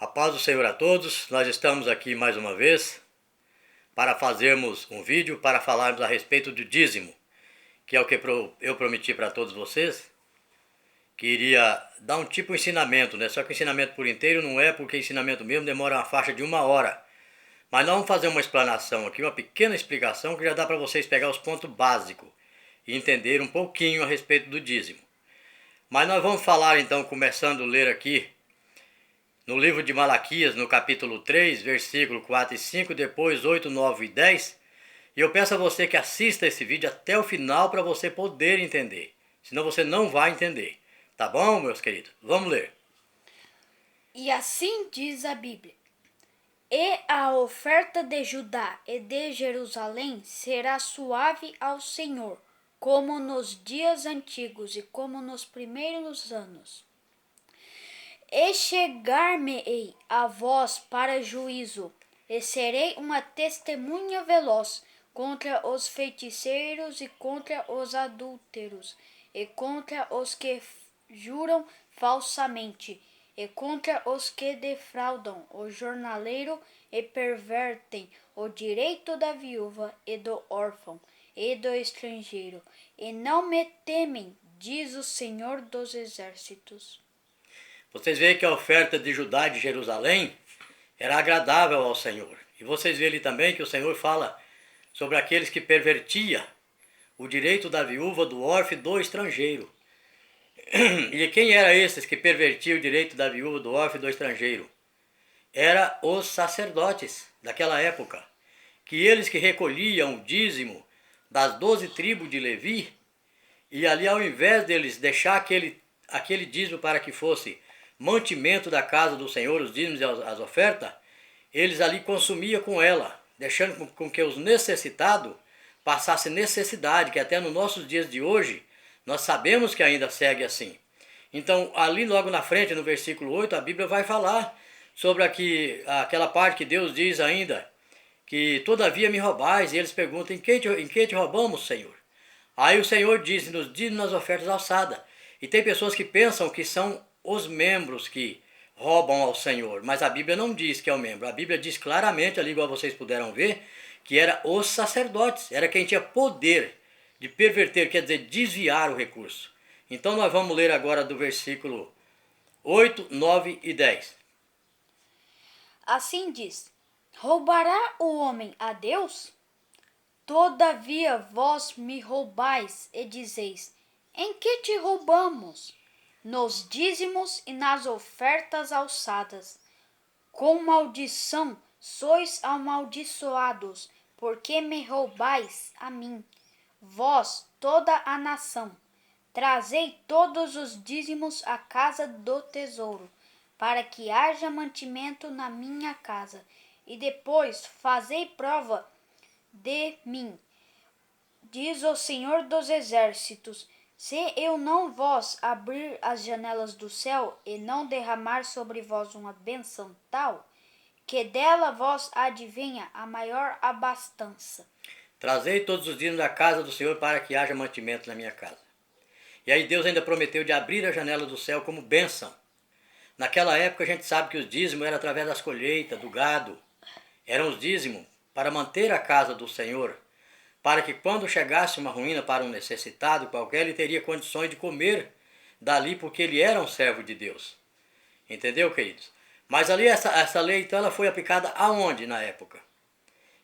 A paz do Senhor a todos, nós estamos aqui mais uma vez para fazermos um vídeo para falarmos a respeito do dízimo, que é o que eu prometi para todos vocês, que iria dar um tipo de ensinamento, né? Só que o ensinamento por inteiro não é, porque ensinamento mesmo demora uma faixa de 1 hora. Mas nós vamos fazer uma explanação aqui, uma pequena explicação que já dá para vocês pegar os pontos básicos e entender um pouquinho a respeito do dízimo. Mas nós vamos falar então, começando a ler aqui, no livro de Malaquias, no capítulo 3, versículo 4 e 5, depois 8, 9 e 10. E eu peço a você que assista esse vídeo até o final para você poder entender. Senão você não vai entender. Tá bom, meus queridos? Vamos ler. E assim diz a Bíblia: E a oferta de Judá e de Jerusalém será suave ao Senhor, como nos dias antigos e como nos primeiros anos. E chegar-me-ei a vós para juízo, e serei uma testemunha veloz contra os feiticeiros e contra os adúlteros, e contra os que juram falsamente, e contra os que defraudam o jornaleiro e pervertem o direito da viúva e do órfão e do estrangeiro, e não me temem, diz o Senhor dos Exércitos. Vocês veem que a oferta de Judá e de Jerusalém era agradável ao Senhor. E vocês veem ali também que o Senhor fala sobre aqueles que pervertia o direito da viúva, do órfão e do estrangeiro. E quem eram esses que pervertiam o direito da viúva, do órfão e do estrangeiro? Era os sacerdotes daquela época, que eles que recolhiam o dízimo das 12 tribos de Levi, e ali ao invés deles deixar aquele dízimo para que fosse mantimento da casa do Senhor, os dízimos e as ofertas, eles ali consumiam com ela, deixando com que os necessitados passassem necessidade, que até nos nossos dias de hoje, nós sabemos que ainda segue assim. Então, ali logo na frente, no versículo 8, a Bíblia vai falar sobre aquela parte que Deus diz ainda, que todavia me roubais, e eles perguntam, em que te roubamos, Senhor? Aí o Senhor diz, nos dízimos nas ofertas alçadas. E tem pessoas que pensam que são os membros que roubam ao Senhor, mas a Bíblia não diz que é o membro. A Bíblia diz claramente, ali igual vocês puderam ver, que era os sacerdotes, era quem tinha poder de perverter, quer dizer, desviar o recurso. Então nós vamos ler agora do versículo 8, 9 e 10. Assim diz: Roubará o homem a Deus? Todavia vós me roubais e dizeis: Em que te roubamos? Nos dízimos e nas ofertas alçadas. Com maldição sois amaldiçoados, porque me roubais a mim, vós, toda a nação. Trazei todos os dízimos à casa do tesouro, para que haja mantimento na minha casa, e depois fazei prova de mim, diz o Senhor dos Exércitos, se eu não vos abrir as janelas do céu e não derramar sobre vós uma bênção tal, que dela vos advenha a maior abastança. Trazei todos os dias da casa do Senhor para que haja mantimento na minha casa. E aí Deus ainda prometeu de abrir a janela do céu como bênção. Naquela época a gente sabe que os dízimos eram através das colheitas, do gado. Eram os dízimos para manter a casa do Senhor, para que quando chegasse uma ruína para um necessitado qualquer, ele teria condições de comer dali, porque ele era um servo de Deus. Entendeu, queridos? Mas ali essa lei, então, ela foi aplicada aonde na época?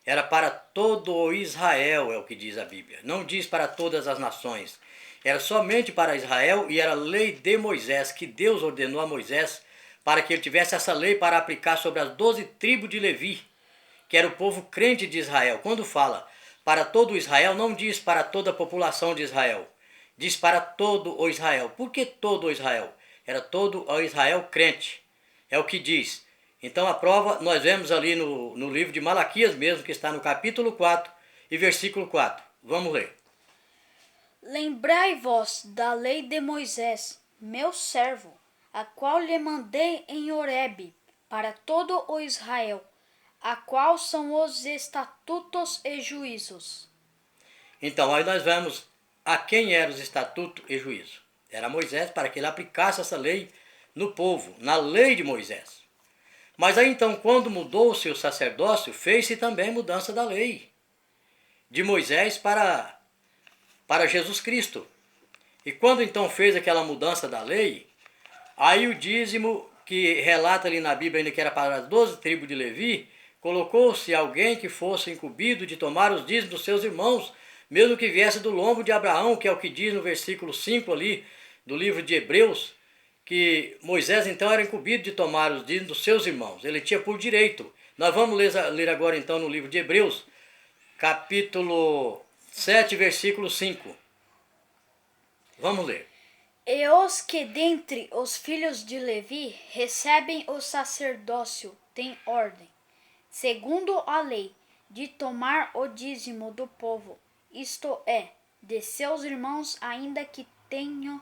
Era para todo o Israel, é o que diz a Bíblia. Não diz para todas as nações. Era somente para Israel e era a lei de Moisés, que Deus ordenou a Moisés para que ele tivesse essa lei para aplicar sobre as 12 tribos de Levi, que era o povo crente de Israel. Quando fala para todo Israel, não diz para toda a população de Israel. Diz para todo o Israel. Por que todo o Israel? Era todo o Israel crente. É o que diz. Então a prova nós vemos ali no livro de Malaquias mesmo, que está no capítulo 4 e versículo 4. Vamos ler. Lembrai-vos da lei de Moisés, meu servo, a qual lhe mandei em Horebe, para todo o Israel, a qual são os estatutos e juízos. Então aí nós vemos a quem eram os estatutos e juízo. Era Moisés, para que ele aplicasse essa lei no povo, na lei de Moisés. Mas aí então, quando mudou-se o sacerdócio, fez-se também mudança da lei, de Moisés para Jesus Cristo. E quando então fez aquela mudança da lei, aí o dízimo, que relata ali na Bíblia ainda que era para as 12 tribos de Levi, colocou-se alguém que fosse incumbido de tomar os dízimos dos seus irmãos, mesmo que viesse do lombo de Abraão, que é o que diz no versículo 5 ali do livro de Hebreus, que Moisés então era incumbido de tomar os dízimos dos seus irmãos. Ele tinha por direito. Nós vamos ler agora então no livro de Hebreus, capítulo 7, versículo 5. Vamos ler. E os que dentre os filhos de Levi recebem o sacerdócio têm ordem, segundo a lei, de tomar o dízimo do povo, isto é, de seus irmãos, ainda que tenham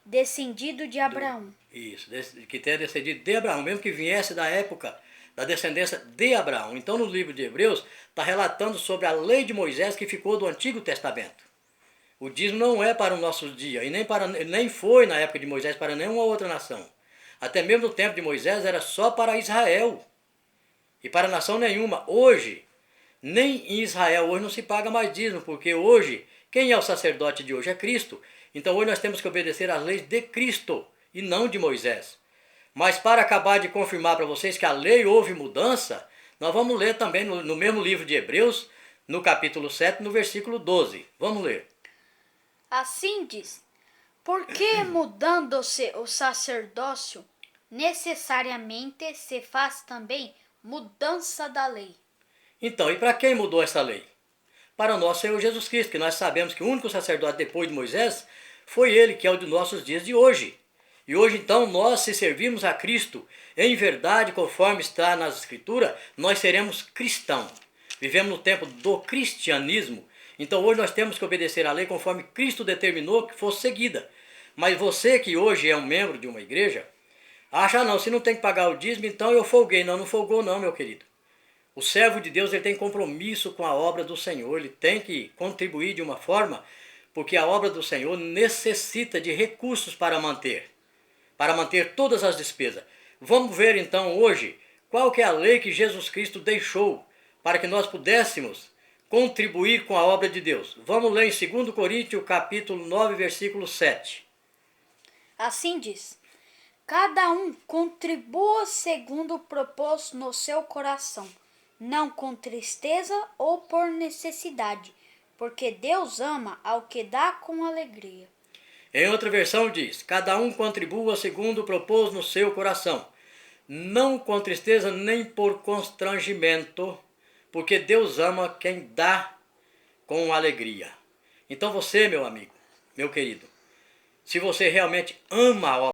descendido de Abraão. Isso, que tenha descendido de Abraão, mesmo que viesse da época da descendência de Abraão. Então no livro de Hebreus está relatando sobre a lei de Moisés que ficou do Antigo Testamento. O dízimo não é para os nossos dias, e nem foi na época de Moisés para nenhuma outra nação. Até mesmo no tempo de Moisés era só para Israel, e para nação nenhuma. Hoje, nem em Israel hoje não se paga mais dízimo, porque hoje, quem é o sacerdote de hoje? É Cristo. Então hoje nós temos que obedecer às leis de Cristo, e não de Moisés. Mas para acabar de confirmar para vocês que a lei houve mudança, nós vamos ler também no mesmo livro de Hebreus, no capítulo 7, no versículo 12. Vamos ler. Assim diz, porque mudando-se o sacerdócio, necessariamente se faz também mudança da lei. Então, e para quem mudou essa lei? Para o nosso Senhor Jesus Cristo, que nós sabemos que o único sacerdote depois de Moisés foi ele, que é o de nossos dias de hoje. E hoje então nós, se servirmos a Cristo em verdade, conforme está nas Escrituras, nós seremos cristãos. Vivemos no tempo do cristianismo. Então hoje nós temos que obedecer à lei conforme Cristo determinou que fosse seguida. Mas você que hoje é um membro de uma igreja, acha não, se não tem que pagar o dízimo, então eu folguei. Não, não folgou não, meu querido. O servo de Deus ele tem compromisso com a obra do Senhor, ele tem que contribuir de uma forma, porque a obra do Senhor necessita de recursos para manter todas as despesas. Vamos ver então hoje qual que é a lei que Jesus Cristo deixou para que nós pudéssemos contribuir com a obra de Deus. Vamos ler em 2 Coríntios, capítulo 9, versículo 7. Assim diz, cada um contribua segundo propôs no seu coração, não com tristeza ou por necessidade, porque Deus ama ao que dá com alegria. Em outra versão diz, cada um contribua segundo propôs no seu coração, não com tristeza nem por constrangimento, porque Deus ama quem dá com alegria. Então você, meu amigo, meu querido, se você realmente ama a obra